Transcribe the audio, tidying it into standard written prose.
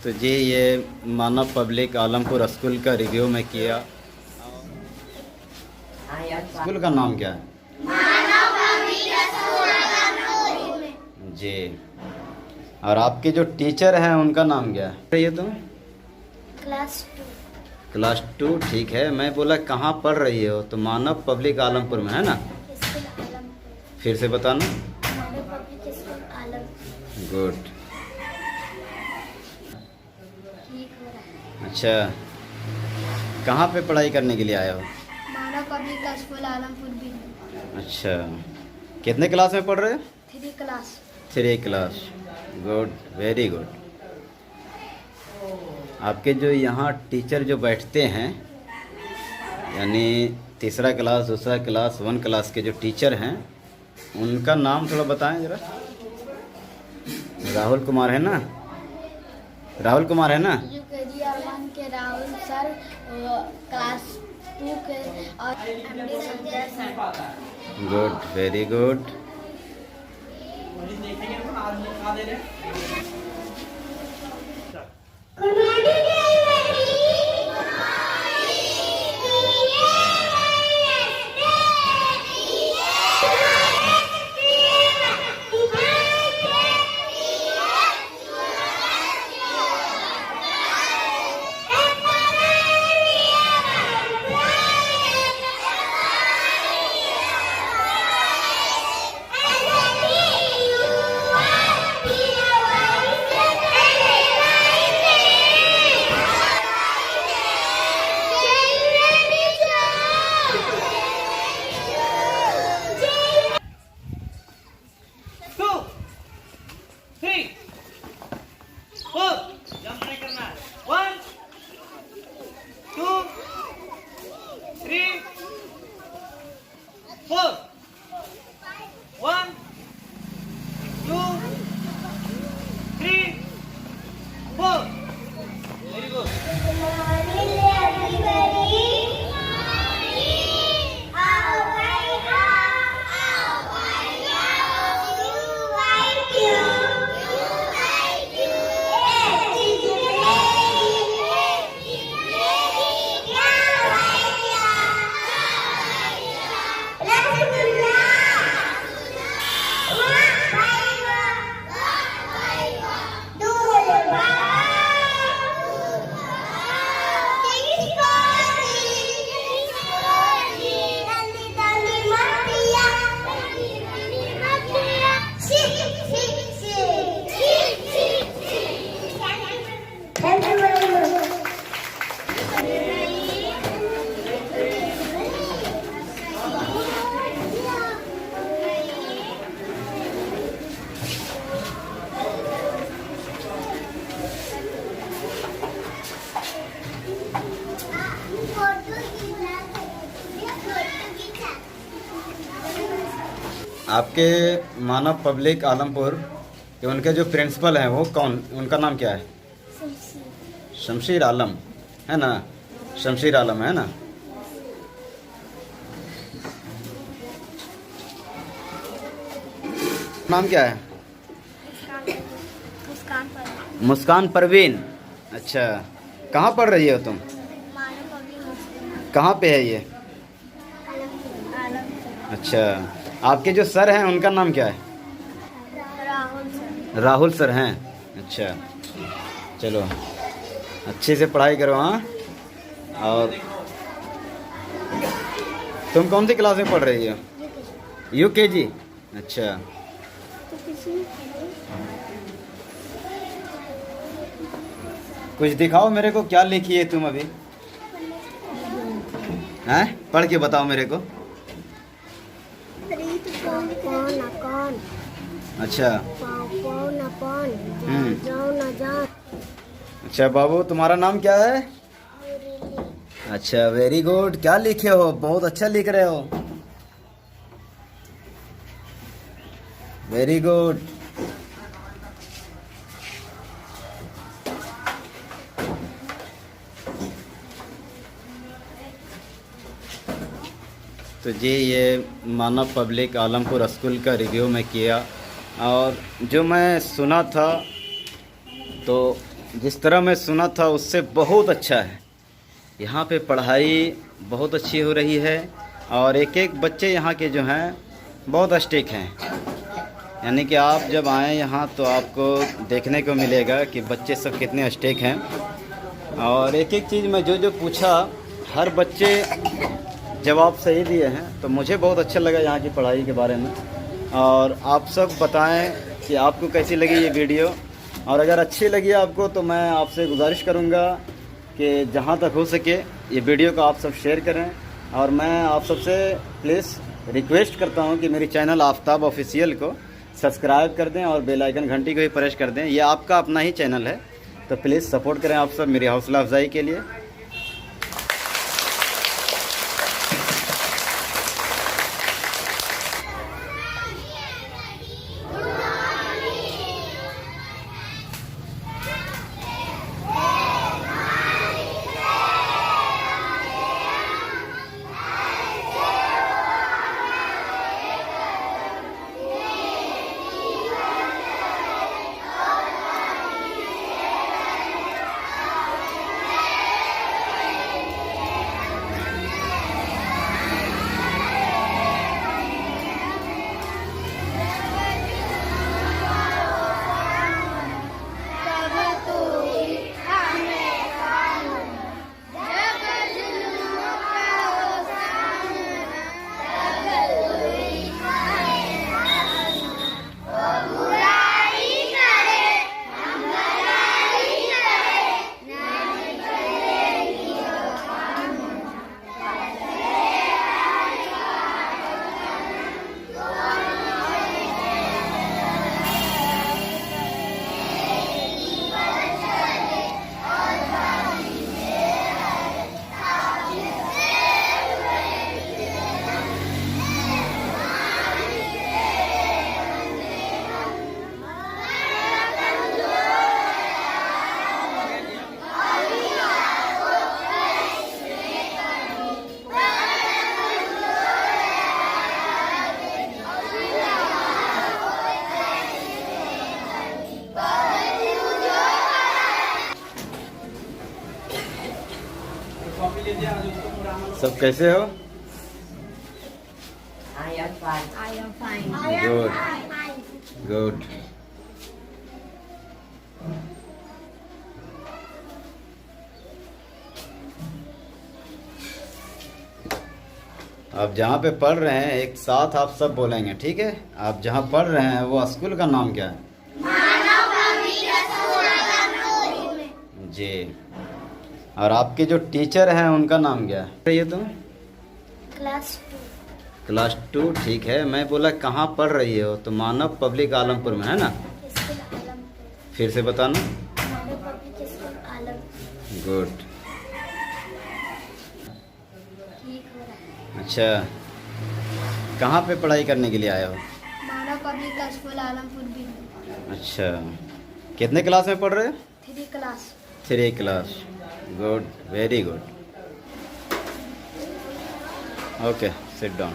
तो जी ये मानव public Alampur school का रिव्यू में किया। स्कूल का नाम क्या है? जी। और आपके जो टीचर हैं उनका नाम क्या है? ये तुम क्लास 2 ठीक है। मैं बोला कहाँ पढ़ रही हो? तो मानव पब्लिक आलमपुर में है ना? फिर से बताना। गुड। अच्छा, कहाँ पे पढ़ाई करने के लिए आए हो? मानव पब्लिक स्कूल आलमपुर भी। अच्छा, कितने क्लास में पढ़ रहे हो? 3 class. 3 class. Good, very good. आपके जो यहाँ टीचर जो बैठते हैं, यानी तीसरा क्लास, दूसरा क्लास, 1 क्लास के जो टीचर हैं, उनका नाम थोड़ा बताएं ज़रा। राहुल कुमार है ना? राहुल कुमार है ना? यूकेजी 1 के राहुल सर, क्लास 2 के और MD Sanjay sir. Good, very good. आपके मानव पब्लिक आलमपुर के उनके जो प्रिंसिपल हैं वो कौन, उनका नाम क्या है? शमशीर आलम है ना? शमशीर आलम है ना? नाम क्या है? मुस्कान परवीन। अच्छा, कहाँ पढ़ रही हो तुम? कहाँ पे है ये? अच्छा, आपके जो सर हैं उनका नाम क्या है? राहुल सर हैं। अच्छा, चलो अच्छे से पढ़ाई करो। हाँ, और तुम कौन सी क्लास में पढ़ रही हो? यूकेजी। अच्छा, कुछ दिखाओ मेरे को, क्या लिखी है तुम अभी? हैं, पढ़ के बताओ मेरे को। अच्छा। अच्छा बाबू, तुम्हारा नाम क्या है? अच्छा, वेरी गुड। क्या लिखे हो? बहुत अच्छा लिख रहे हो। Very good. तो जी ये मानव पब्लिक आलमपुर स्कूल का रिव्यू में किया, और जो मैं सुना था तो जिस तरह मैं सुना था उससे बहुत अच्छा है। यहाँ पे पढ़ाई बहुत अच्छी हो रही है और एक एक बच्चे यहाँ के जो हैं बहुत स्ट्रिक्ट हैं। यानी कि आप जब आएँ यहाँ तो आपको देखने को मिलेगा कि बच्चे सब कितने स्ट्रिक्ट हैं। और एक एक चीज़ में जो जो पूछा हर बच्चे जवाब सही दिए हैं, तो मुझे बहुत अच्छा लगा यहाँ की पढ़ाई के बारे में। और आप सब बताएं कि आपको कैसी लगी ये वीडियो, और अगर अच्छी लगी आपको तो मैं आपसे गुजारिश करूँगा कि जहाँ तक हो सके ये वीडियो को आप सब शेयर करें। और मैं आप सबसे प्लीज़ रिक्वेस्ट करता हूँ कि मेरी चैनल आफ्ताब ऑफिशियल को सब्सक्राइब कर दें और बेल आइकन घंटी को भी प्रेस कर दें। ये आपका अपना ही चैनल है, तो प्लीज़ सपोर्ट करें आप सब मेरी हौसला अफजाई के लिए। सब कैसे हो? I am fine. Good good. आप जहाँ पे पढ़ रहे हैं एक साथ आप सब बोलेंगे, ठीक है? आप जहाँ पढ़ रहे हैं वो स्कूल का नाम क्या है? जी। और आपके जो टीचर हैं उनका नाम क्या है? ये तुम क्लास 2। क्लास 2, ठीक है। मैं बोला कहाँ पढ़ रही हो, तो मानव पब्लिक आलमपुर में है ना? स्कूल आलमपुर। फिर से बताना। मानव पब्लिक स्कूल आलमपुर। गुड। ठीक हो रहा है। अच्छा, कहाँ पे पढ़ाई करने के लिए आए हो? मानव पब्लिक स्कूल आलमपुर भी। अच्छा, कितने क्लास में पढ़ रहे हो? 3 class. 3 class. Good, very good. Okay, sit down.